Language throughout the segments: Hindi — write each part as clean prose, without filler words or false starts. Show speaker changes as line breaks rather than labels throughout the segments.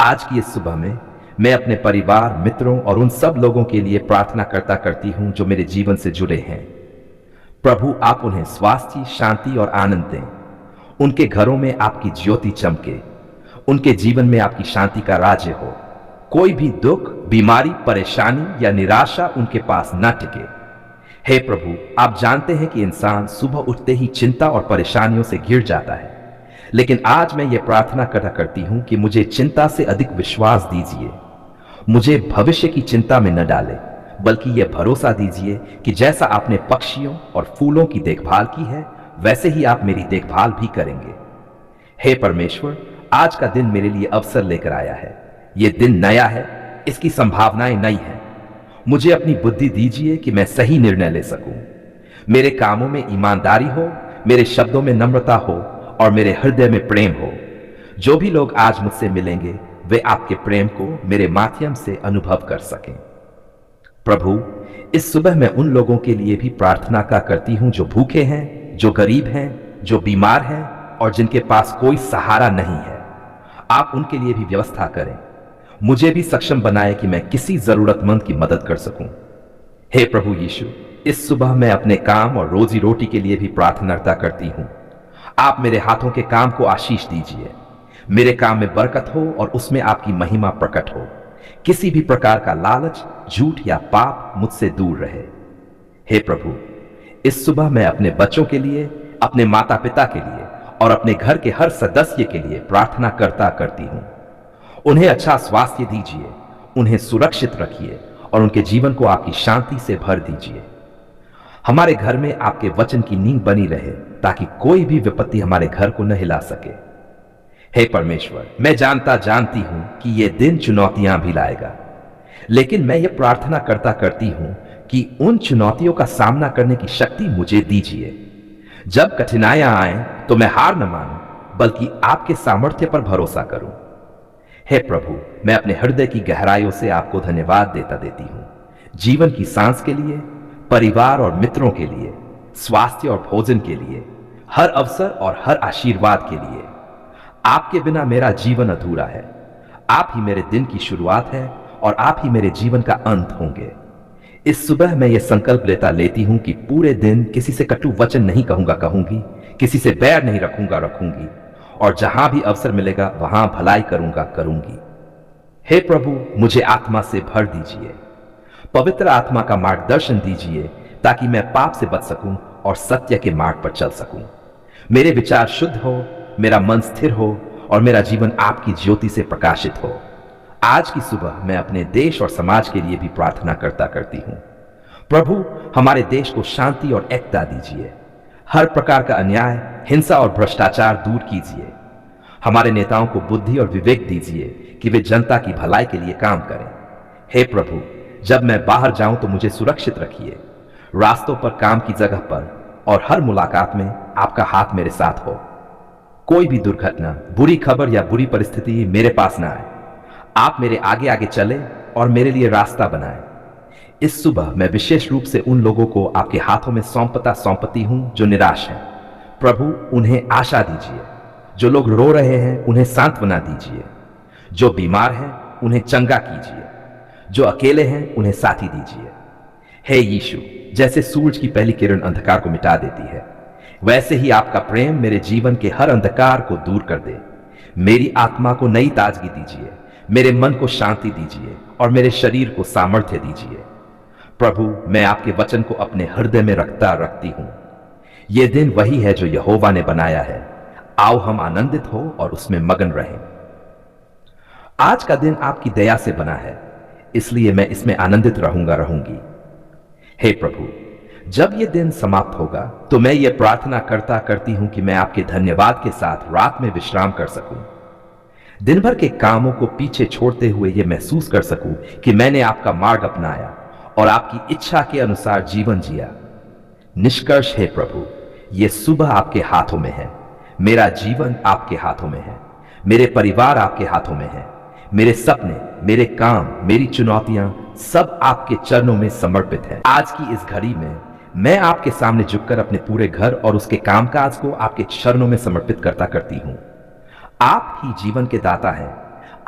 आज की इस सुबह में मैं अपने परिवार, मित्रों और उन सब लोगों के लिए प्रार्थना करती हूं जो मेरे जीवन से जुड़े हैं। प्रभु, आप उन्हें स्वास्थ्य, शांति और आनंद दें। उनके घरों में आपकी ज्योति चमके, उनके जीवन में आपकी शांति का राज्य हो। कोई भी दुख, बीमारी, परेशानी या निराशा उनके पास न टिके। हे प्रभु, आप जानते हैं कि इंसान सुबह उठते ही चिंता और परेशानियों से घिर जाता है, लेकिन आज मैं ये प्रार्थना करती हूं कि मुझे चिंता से अधिक विश्वास दीजिए। मुझे भविष्य की चिंता में न डालें, बल्कि यह भरोसा दीजिए कि जैसा आपने पक्षियों और फूलों की देखभाल की है, वैसे ही आप मेरी देखभाल भी करेंगे। हे परमेश्वर, आज का दिन मेरे लिए अवसर लेकर आया है। यह दिन नया है, इसकी संभावनाएं नई हैं। मुझे अपनी बुद्धि दीजिए कि मैं सही निर्णय ले सकूं। मेरे कामों में ईमानदारी हो, मेरे शब्दों में नम्रता हो और मेरे हृदय में प्रेम हो। जो भी लोग आज मुझसे मिलेंगे, वे आपके प्रेम को मेरे माध्यम से अनुभव कर सकें। प्रभु, इस सुबह मैं उन लोगों के लिए भी प्रार्थना करती हूं जो भूखे हैं, जो गरीब हैं, जो बीमार हैं और जिनके पास कोई सहारा नहीं है। आप उनके लिए भी व्यवस्था करें। मुझे भी सक्षम बनाए कि मैं किसी जरूरतमंद की मदद कर सकूं। हे प्रभु यीशु, इस सुबह मैं अपने काम और रोजी रोटी के लिए भी प्रार्थना करती हूं। आप मेरे हाथों के काम को आशीष दीजिए। मेरे काम में बरकत हो और उसमें आपकी महिमा प्रकट हो। किसी भी प्रकार का लालच, झूठ या पाप मुझसे दूर रहे। हे प्रभु, इस सुबह मैं अपने बच्चों के लिए, अपने माता पिता के लिए और अपने घर के हर सदस्य के लिए प्रार्थना करती हूं। उन्हें अच्छा स्वास्थ्य दीजिए, उन्हें सुरक्षित रखिए और उनके जीवन को आपकी शांति से भर दीजिए। हमारे घर में आपके वचन की नींव बनी रहे, ताकि कोई भी विपत्ति हमारे घर को न हिला सके। हे परमेश्वर, मैं जानती हूं कि यह दिन चुनौतियां भी लाएगा, लेकिन मैं यह प्रार्थना करती हूं कि उन चुनौतियों का सामना करने की शक्ति मुझे दीजिए। जब कठिनाइयां आए तो मैं हार न मानूं, बल्कि आपके सामर्थ्य पर भरोसा करूं। हे प्रभु, मैं अपने हृदय की गहराइयों से आपको धन्यवाद देती हूं। जीवन की सांस के लिए, परिवार और मित्रों के लिए, स्वास्थ्य और भोजन के लिए, हर अवसर और हर आशीर्वाद के लिए। आपके बिना मेरा जीवन अधूरा है। आप ही मेरे दिन की शुरुआत है और आप ही मेरे जीवन का अंत होंगे। इस सुबह मैं यह संकल्प लेती हूं कि पूरे दिन किसी से कटु वचन नहीं कहूंगी, किसी से बैर नहीं रखूंगी और जहां भी अवसर मिलेगा वहां भलाई करूंगी। हे प्रभु, मुझे आत्मा से भर दीजिए। पवित्र आत्मा का मार्गदर्शन दीजिए, ताकि मैं पाप से बच सकूं और सत्य के मार्ग पर चल सकूं। मेरे विचार शुद्ध हो, मेरा मन स्थिर हो और मेरा जीवन आपकी ज्योति से प्रकाशित हो। आज की सुबह मैं अपने देश और समाज के लिए भी प्रार्थना करती हूं। प्रभु, हमारे देश को शांति और एकता दीजिए। हर प्रकार का अन्याय, हिंसा और भ्रष्टाचार दूर कीजिए। हमारे नेताओं को बुद्धि और विवेक दीजिए कि वे जनता की भलाई के लिए काम करें। हे प्रभु, जब मैं बाहर जाऊं तो मुझे सुरक्षित रखिए। रास्तों पर, काम की जगह पर और हर मुलाकात में आपका हाथ मेरे साथ हो। कोई भी दुर्घटना, बुरी खबर या बुरी परिस्थिति मेरे पास ना आए। आप मेरे आगे आगे चले और मेरे लिए रास्ता बनाए। इस सुबह मैं विशेष रूप से उन लोगों को आपके हाथों में सौंपती हूं जो निराश हैं। प्रभु, उन्हें आशा दीजिए। जो लोग रो रहे हैं, उन्हें सांत्वना दीजिए। जो बीमार हैं, उन्हें चंगा कीजिए। जो अकेले हैं, उन्हें साथी दीजिए। हे यीशु, जैसे सूरज की पहली किरण अंधकार को मिटा देती है, वैसे ही आपका प्रेम मेरे जीवन के हर अंधकार को दूर कर दे। मेरी आत्मा को नई ताजगी दीजिए, मेरे मन को शांति दीजिए और मेरे शरीर को सामर्थ्य दीजिए। प्रभु, मैं आपके वचन को अपने हृदय में रखती हूं। यह दिन वही है जो यहोवा ने बनाया है। आओ हम आनंदित हो और उसमें मगन रहें। आज का दिन आपकी दया से बना है, इसलिए मैं इसमें आनंदित रहूंगी। हे प्रभु, जब यह दिन समाप्त होगा तो मैं यह प्रार्थना करती हूं कि मैं आपके धन्यवाद के साथ रात में विश्राम कर सकूं। दिन भर के कामों को पीछे छोड़ते हुए यह महसूस कर सकूं कि मैंने आपका मार्ग अपनाया और आपकी इच्छा के अनुसार जीवन जिया। निष्कर्ष, हे प्रभु, यह सुबह आपके हाथों में है। मेरा जीवन आपके हाथों में है। मेरे परिवार आपके हाथों में है। मेरे सपने, मेरे काम, मेरी चुनौतियां सब आपके चरणों में समर्पित हैं। आज की इस घड़ी में मैं आपके सामने झुककर अपने पूरे घर और उसके कामकाज को आपके चरणों में समर्पित करती हूं। आप ही जीवन के दाता हैं।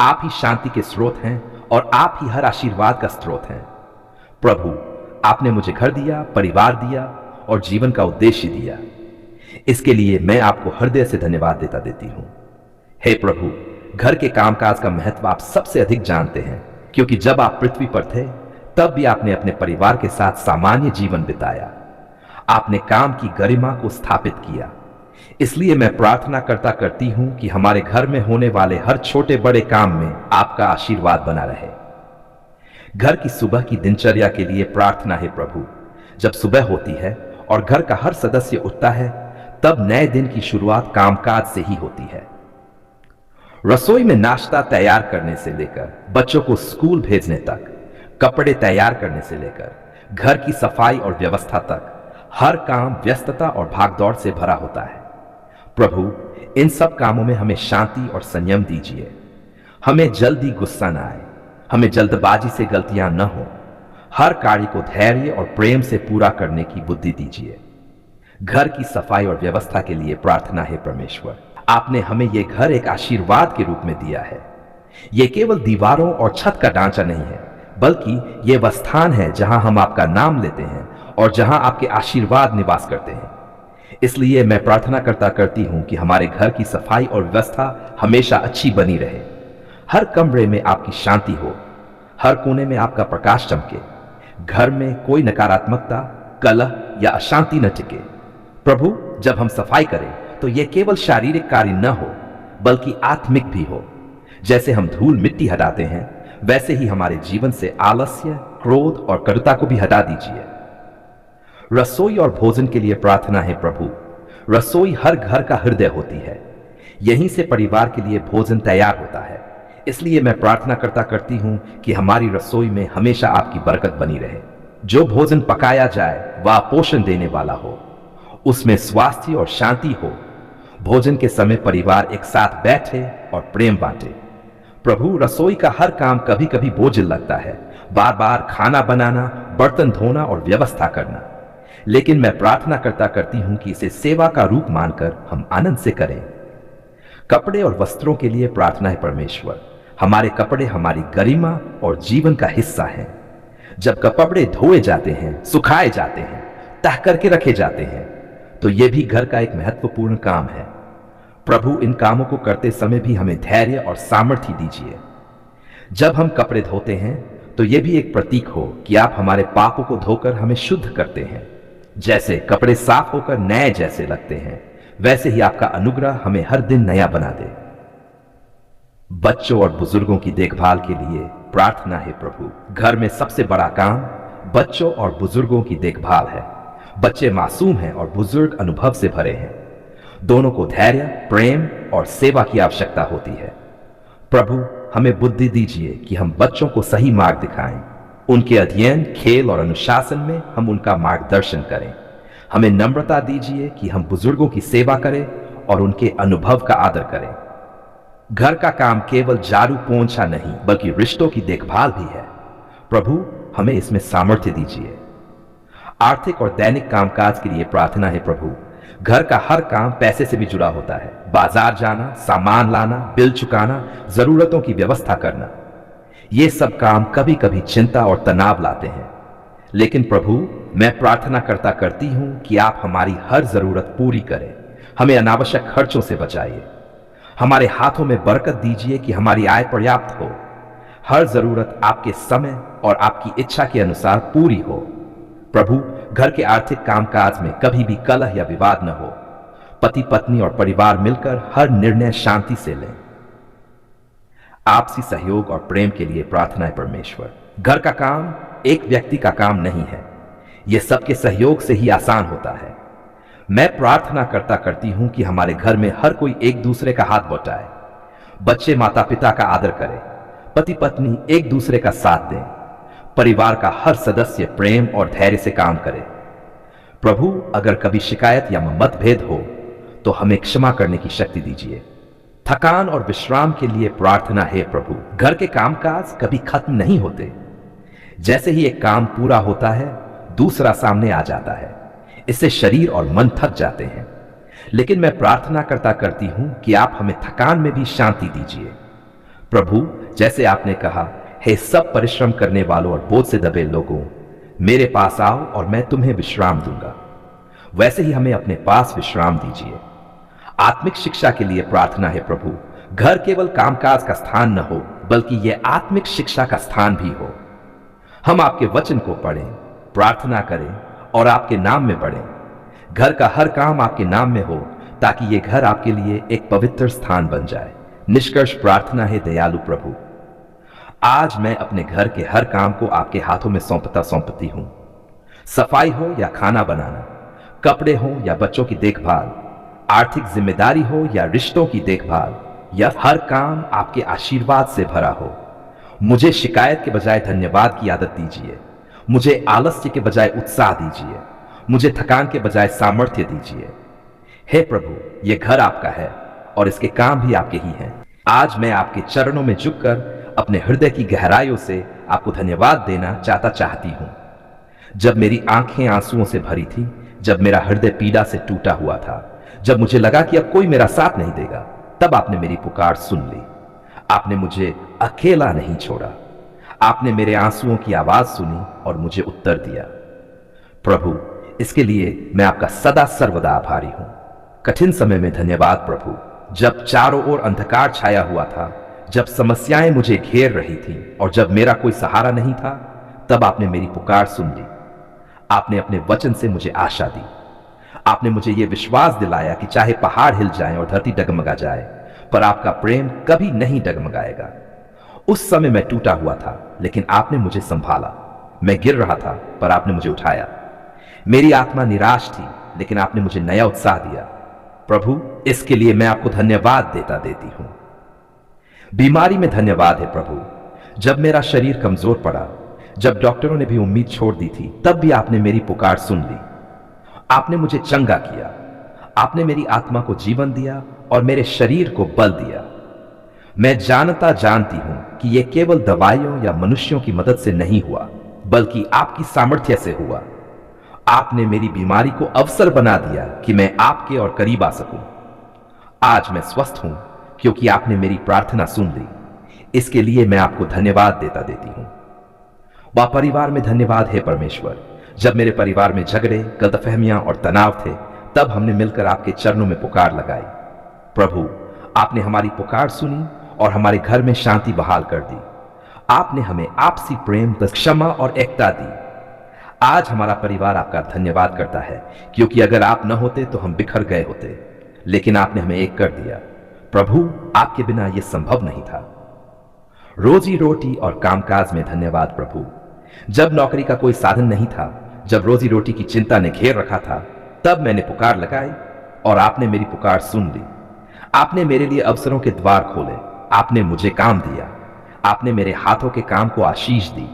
आप ही शांति के स्रोत हैं और आप ही हर आशीर्वाद का स्रोत हैं। प्रभु, आपने मुझे घर दिया, परिवार दिया और जीवन का उद्देश्य दिया। इसके लिए मैं आपको हृदय से धन्यवाद देती हूं। हे प्रभु, घर के कामकाज का महत्व आप सबसे अधिक जानते हैं, क्योंकि जब आप पृथ्वी पर थे तब भी आपने अपने परिवार के साथ सामान्य जीवन बिताया। आपने काम की गरिमा को स्थापित किया। इसलिए मैं प्रार्थना करती हूं कि हमारे घर में होने वाले हर छोटे बड़े काम में आपका आशीर्वाद बना रहे। घर की सुबह की दिनचर्या के लिए प्रार्थना है प्रभु। जब सुबह होती है और घर का हर सदस्य उठता है, तब नए दिन की शुरुआत कामकाज से ही होती है। रसोई में नाश्ता तैयार करने से लेकर बच्चों को स्कूल भेजने तक, कपड़े तैयार करने से लेकर घर की सफाई और व्यवस्था तक, हर काम व्यस्तता और भागदौड़ से भरा होता है। प्रभु, इन सब कामों में हमें शांति और संयम दीजिए। हमें जल्दी गुस्सा न आए, हमें जल्दबाजी से गलतियां न हो। हर कार्य को धैर्य और प्रेम से पूरा करने की बुद्धि दीजिए। घर की सफाई और व्यवस्था के लिए प्रार्थना है परमेश्वर। आपने हमें यह घर एक आशीर्वाद के रूप में दिया है। यह केवल दीवारों और छत का ढांचा नहीं है, बल्कि यह वह स्थान है जहां हम आपका नाम लेते हैं और जहां आपके आशीर्वाद निवास करते हैं। इसलिए मैं प्रार्थना करती हूं कि हमारे घर की सफाई और व्यवस्था हमेशा अच्छी बनी रहे। हर कमरे में आपकी शांति हो, हर कोने में आपका प्रकाश चमके। घर में कोई नकारात्मकता, कलह या अशांति न टिके। प्रभु, जब हम सफाई करें तो यह केवल शारीरिक कार्य न हो, बल्कि आत्मिक भी हो। जैसे हम धूल मिट्टी हटाते हैं, वैसे ही हमारे जीवन से आलस्य, क्रोध और कटुता को भी हटा दीजिए। रसोई और भोजन के लिए प्रार्थना है प्रभु। रसोई हर घर का हृदय होती है। यहीं से परिवार के लिए भोजन तैयार होता है। इसलिए मैं प्रार्थना करती हूं कि हमारी रसोई में हमेशा आपकी बरकत बनी रहे। जो भोजन पकाया जाए वह पोषण देने वाला हो, उसमें स्वास्थ्य और शांति हो। भोजन के समय परिवार एक साथ बैठे और प्रेम बांटे। प्रभु, रसोई का हर काम कभी कभी बोझिल लगता है, बार बार खाना बनाना, बर्तन धोना और व्यवस्था करना। लेकिन मैं प्रार्थना करती हूं कि इसे सेवा का रूप मानकर हम आनंद से करें। कपड़े और वस्त्रों के लिए प्रार्थना है परमेश्वर। हमारे कपड़े हमारी गरिमा और जीवन का हिस्सा हैं। जब कपड़े धोए जाते हैं, सुखाए जाते हैं, तह करके रखे जाते हैं, तो यह भी घर का एक महत्वपूर्ण काम है। प्रभु, इन कामों को करते समय भी हमें धैर्य और सामर्थ्य दीजिए। जब हम कपड़े धोते हैं तो यह भी एक प्रतीक हो कि आप हमारे पापों को धोकर हमें शुद्ध करते हैं। जैसे कपड़े साफ होकर नए जैसे लगते हैं, वैसे ही आपका अनुग्रह हमें हर दिन नया बना दे। बच्चों और बुजुर्गों की देखभाल के लिए प्रार्थना है प्रभु। घर में सबसे बड़ा काम बच्चों और बुजुर्गों की देखभाल है। बच्चे मासूम हैं और बुजुर्ग अनुभव से भरे हैं। दोनों को धैर्य, प्रेम और सेवा की आवश्यकता होती है। प्रभु, हमें बुद्धि दीजिए कि हम बच्चों को सही मार्ग दिखाएं। उनके अध्ययन, खेल और अनुशासन में हम उनका मार्गदर्शन करें। हमें नम्रता दीजिए कि हम बुजुर्गों की सेवा करें और उनके अनुभव का आदर करें। घर का काम केवल झाड़ू पोंछा नहीं, बल्कि रिश्तों की देखभाल भी है। प्रभु, हमें इसमें सामर्थ्य दीजिए। आर्थिक और दैनिक कामकाज के लिए प्रार्थना है प्रभु। घर का हर काम पैसे से भी जुड़ा होता है। बाजार जाना, सामान लाना, बिल चुकाना, जरूरतों की व्यवस्था करना, ये सब काम कभी कभी चिंता और तनाव लाते हैं। लेकिन प्रभु, मैं प्रार्थना करती हूं कि आप हमारी हर जरूरत पूरी करें। हमें अनावश्यक खर्चों से बचाइए। हमारे हाथों में बरकत दीजिए कि हमारी आय पर्याप्त हो। हर जरूरत आपके समय और आपकी इच्छा के अनुसार पूरी हो। प्रभु, घर के आर्थिक कामकाज में कभी भी कलह या विवाद न हो। पति पत्नी और परिवार मिलकर हर निर्णय शांति से लें। आपसी सहयोग और प्रेम के लिए प्रार्थना है परमेश्वर। घर का काम एक व्यक्ति का काम नहीं है, यह सबके सहयोग से ही आसान होता है। मैं प्रार्थना करती हूं कि हमारे घर में हर कोई एक दूसरे का हाथ बटाए। बच्चे माता पिता का आदर करें, पति पत्नी एक दूसरे का साथ दें, परिवार का हर सदस्य प्रेम और धैर्य से काम करे। प्रभु, अगर कभी शिकायत या मतभेद हो तो हमें क्षमा करने की शक्ति दीजिए। थकान और विश्राम के लिए प्रार्थना है प्रभु। घर के कामकाज कभी खत्म नहीं होते। जैसे ही एक काम पूरा होता है, दूसरा सामने आ जाता है। इससे शरीर और मन थक जाते हैं। लेकिन मैं प्रार्थना करती हूं कि आप हमें थकान में भी शांति दीजिए। प्रभु, जैसे आपने कहा, हे सब परिश्रम करने वालों और बोझ से दबे लोगों, मेरे पास आओ और मैं तुम्हें विश्राम दूंगा। वैसे ही हमें अपने पास विश्राम दीजिए। आत्मिक शिक्षा के लिए प्रार्थना है प्रभु। घर केवल कामकाज का स्थान न हो, बल्कि यह आत्मिक शिक्षा का स्थान भी हो। हम आपके वचन को पढ़ें, प्रार्थना करें और आपके नाम में बढ़ें। घर का हर काम आपके नाम में हो, ताकि यह घर आपके लिए एक पवित्र स्थान बन जाए। निष्कर्ष प्रार्थना है दयालु प्रभु, आज मैं अपने घर के हर काम को आपके हाथों में सौंपती हूं। सफाई हो या खाना बनाना, कपड़े हो या बच्चों की देखभाल, आर्थिक जिम्मेदारी हो या रिश्तों की देखभाल, या हर काम आपके आशीर्वाद से भरा हो। मुझे शिकायत के बजाय धन्यवाद की आदत दीजिए। मुझे आलस्य के बजाय उत्साह दीजिए। मुझे थकान के बजाय सामर्थ्य दीजिए। हे प्रभु, यह घर आपका है और इसके काम भी आपके ही हैं। आज मैं आपके चरणों में झुककर अपने हृदय की गहराइयों से आपको धन्यवाद देना चाहती हूं। जब मेरी आंखें आंसुओं से भरी थी, जब मेरा हृदय पीड़ा से टूटा हुआ था, जब मुझे लगा कि अब कोई मेरा साथ नहीं देगा, तब आपने मेरी पुकार सुन ली। आपने मुझे अकेला नहीं छोड़ा। आपने मेरे आंसुओं की आवाज सुनी और मुझे उत्तर दिया। प्रभु, इसके लिए मैं आपका सदा सर्वदा आभारी हूं। कठिन समय में धन्यवाद प्रभु। जब चारों ओर अंधकार छाया हुआ था, जब समस्याएं मुझे घेर रही थीं और जब मेरा कोई सहारा नहीं था, तब आपने मेरी पुकार सुन ली। आपने अपने वचन से मुझे आशा दी। आपने मुझे यह विश्वास दिलाया कि चाहे पहाड़ हिल जाएं और धरती डगमगा जाए, पर आपका प्रेम कभी नहीं डगमगाएगा। उस समय मैं टूटा हुआ था, लेकिन आपने मुझे संभाला। मैं गिर रहा था, पर आपने मुझे उठाया। मेरी आत्मा निराश थी, लेकिन आपने मुझे नया उत्साह दिया। प्रभु, इसके लिए मैं आपको धन्यवाद देती हूं। बीमारी में धन्यवाद है प्रभु। जब मेरा शरीर कमजोर पड़ा, जब डॉक्टरों ने भी उम्मीद छोड़ दी थी, तब भी आपने मेरी पुकार सुन ली। आपने मुझे चंगा किया। आपने मेरी आत्मा को जीवन दिया और मेरे शरीर को बल दिया। मैं जानती हूं कि यह केवल दवाइयों या मनुष्यों की मदद से नहीं हुआ, बल्कि आपकी सामर्थ्य से हुआ। आपने मेरी बीमारी को अवसर बना दिया कि मैं आपके और करीब आ सकूं। आज मैं स्वस्थ हूं क्योंकि आपने मेरी प्रार्थना सुन ली। इसके लिए मैं आपको धन्यवाद देती हूं। परिवार में धन्यवाद है परमेश्वर। जब मेरे परिवार में झगड़े, गलतफहमियां और तनाव थे, तब हमने मिलकर आपके चरणों में पुकार लगाई। प्रभु, आपने हमारी पुकार सुनी और हमारे घर में शांति बहाल कर दी। आपने हमें आपसी प्रेम, क्षमा और एकता दी। आज हमारा परिवार आपका धन्यवाद करता है, क्योंकि अगर आप न होते तो हम बिखर गए होते, लेकिन आपने हमें एक कर दिया। प्रभु, आपके बिना यह संभव नहीं था। रोजी रोटी और कामकाज में धन्यवाद प्रभु। जब नौकरी का कोई साधन नहीं था, जब रोजी रोटी की चिंता ने घेर रखा था, तब मैंने पुकार लगाई और आपने मेरी पुकार सुन ली। आपने मेरे लिए अवसरों के द्वार खोले। आपने मुझे काम दिया। आपने मेरे हाथों के काम को आशीष दी।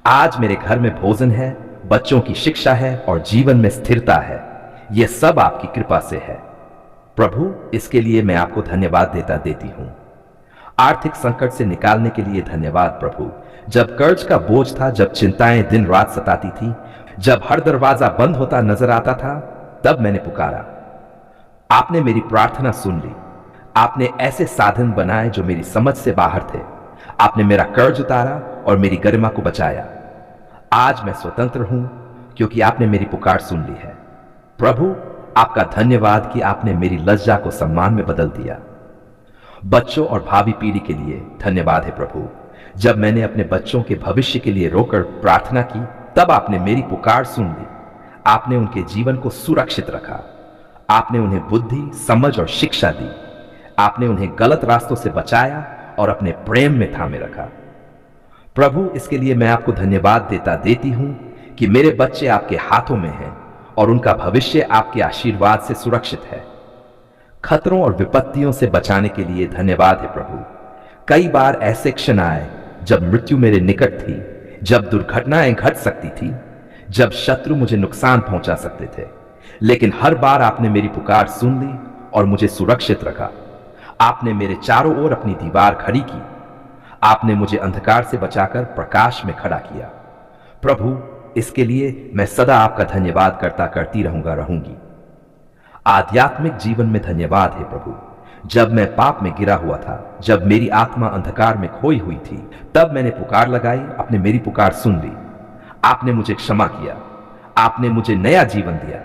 आज मेरे घर में भोजन है, बच्चों की शिक्षा है और जीवन में स्थिरता है। यह सब आपकी कृपा से है। प्रभु, इसके लिए मैं आपको धन्यवाद देती हूं। आर्थिक संकट से निकालने के लिए धन्यवाद प्रभु। जब कर्ज का बोझ था, जब चिंताएं दिन रात सताती थी, जब हर दरवाजा बंद होता नजर आता था, तब मैंने पुकारा। आपने मेरी प्रार्थना सुन ली। आपने ऐसे साधन बनाए जो मेरी समझ से बाहर थे। आपने मेरा कर्ज उतारा और मेरी गरिमा को बचाया। आज मैं स्वतंत्र हूं क्योंकि आपने मेरी पुकार सुन ली है। प्रभु, आपका धन्यवाद कि आपने मेरी लज्जा को सम्मान में बदल दिया। बच्चों और भावी पीढ़ी के लिए धन्यवाद है प्रभु। जब मैंने अपने बच्चों के भविष्य के लिए रोकर प्रार्थना की, तब आपने मेरी पुकार सुन ली। आपने उनके जीवन को सुरक्षित रखा। आपने उन्हें बुद्धि, समझ और शिक्षा दी। आपने उन्हें गलत रास्तों से बचाया और अपने प्रेम में थामे रखा। प्रभु, इसके लिए मैं आपको धन्यवाद देती हूं कि मेरे बच्चे आपके हाथों में हैं और उनका भविष्य आपके आशीर्वाद से सुरक्षित है। खतरों और विपत्तियों से बचाने के लिए धन्यवाद है प्रभु। कई बार ऐसे क्षण आए जब मृत्यु मेरे निकट थी, जब दुर्घटनाएं घट सकती थी, जब शत्रु मुझे नुकसान पहुंचा सकते थे, लेकिन हर बार आपने मेरी पुकार सुन ली और मुझे सुरक्षित रखा। आपने मेरे चारों ओर अपनी दीवार खड़ी की। आपने मुझे अंधकार से बचाकर प्रकाश में खड़ा किया। प्रभु, इसके लिए मैं सदा आपका धन्यवाद करती रहूंगी। आध्यात्मिक जीवन में धन्यवाद है प्रभु। जब मैं पाप में गिरा हुआ था, जब मेरी आत्मा अंधकार में खोई हुई थी, तब मैंने पुकार लगाई, आपने मेरी पुकार सुन ली। आपने मुझे क्षमा किया, आपने मुझे नया जीवन दिया,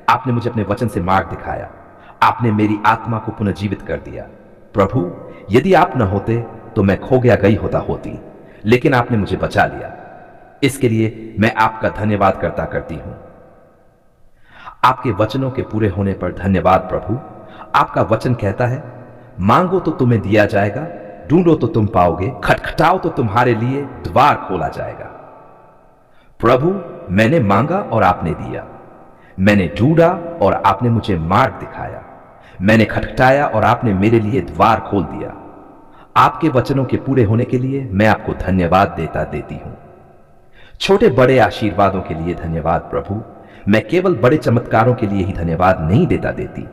आपने मुझे अपने वचन से मार्ग दिखाया, आपने मेरी आत्मा को पुनर्जीवित कर दिया। प्रभु, यदि आप न होते तो मैं खो गई होती, लेकिन आपने मुझे बचा लिया। इसके लिए मैं आपका धन्यवाद करती हूं। आपके वचनों के पूरे होने पर धन्यवाद प्रभु। आपका वचन कहता है, मांगो तो तुम्हें दिया जाएगा, ढूंढो तो तुम पाओगे, खटखटाओ तो तुम्हारे लिए द्वार खोला जाएगा। प्रभु, मैंने मांगा और आपने दिया, मैंने ढूंढा और आपने मुझे मार्ग दिखाया, मैंने खटखटाया और आपने मेरे लिए द्वार खोल दिया। आपके वचनों के पूरे होने के लिए मैं आपको धन्यवाद देती हूं। छोटे बड़े आशीर्वादों के लिए धन्यवाद प्रभु। मैं केवल बड़े चमत्कारों के लिए ही धन्यवाद नहीं देती,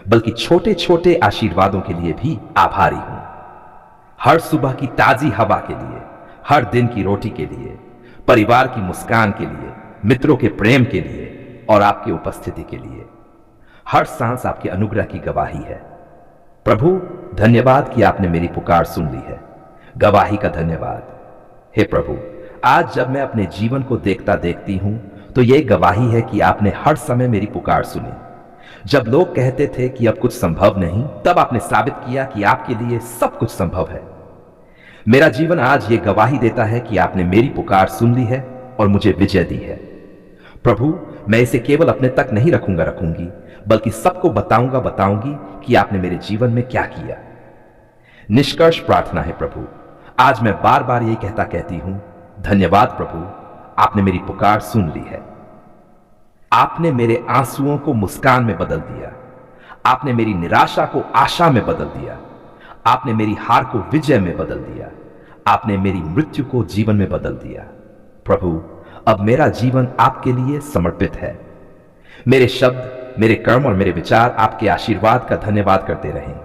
बल्कि छोटे छोटे आशीर्वादों के लिए भी आभारी हूं। हर सुबह की ताजी हवा के लिए, हर दिन की रोटी के लिए, परिवार की मुस्कान के लिए, मित्रों के प्रेम के लिए और आपकी उपस्थिति के लिए। हर सांस आपके अनुग्रह की गवाही है। प्रभु, धन्यवाद कि आपने मेरी पुकार सुन ली है। गवाही का धन्यवाद। हे प्रभु, आज जब मैं अपने जीवन को देखती हूं तो यह गवाही है कि आपने हर समय मेरी पुकार सुनी। जब लोग कहते थे कि अब कुछ संभव नहीं, तब आपने साबित किया कि आपके लिए सब कुछ संभव है। मेरा जीवन आज ये गवाही देता है कि आपने मेरी पुकार सुन ली है और मुझे विजय दी है। प्रभु, मैं इसे केवल अपने तक नहीं रखूंगी, बल्कि सबको बताऊंगी कि आपने मेरे जीवन में क्या किया। निष्कर्ष प्रार्थना है प्रभु, आज मैं बार बार यही कहती हूं, धन्यवाद प्रभु, आपने मेरी पुकार सुन ली है। आपने मेरे आंसुओं को मुस्कान में बदल दिया, आपने मेरी निराशा को आशा में बदल दिया, आपने मेरी हार को विजय में बदल दिया, आपने मेरी मृत्यु को जीवन में बदल दिया। प्रभु, अब मेरा जीवन आपके लिए समर्पित है। मेरे शब्द, मेरे कर्म और मेरे विचार आपके आशीर्वाद का धन्यवाद करते रहें।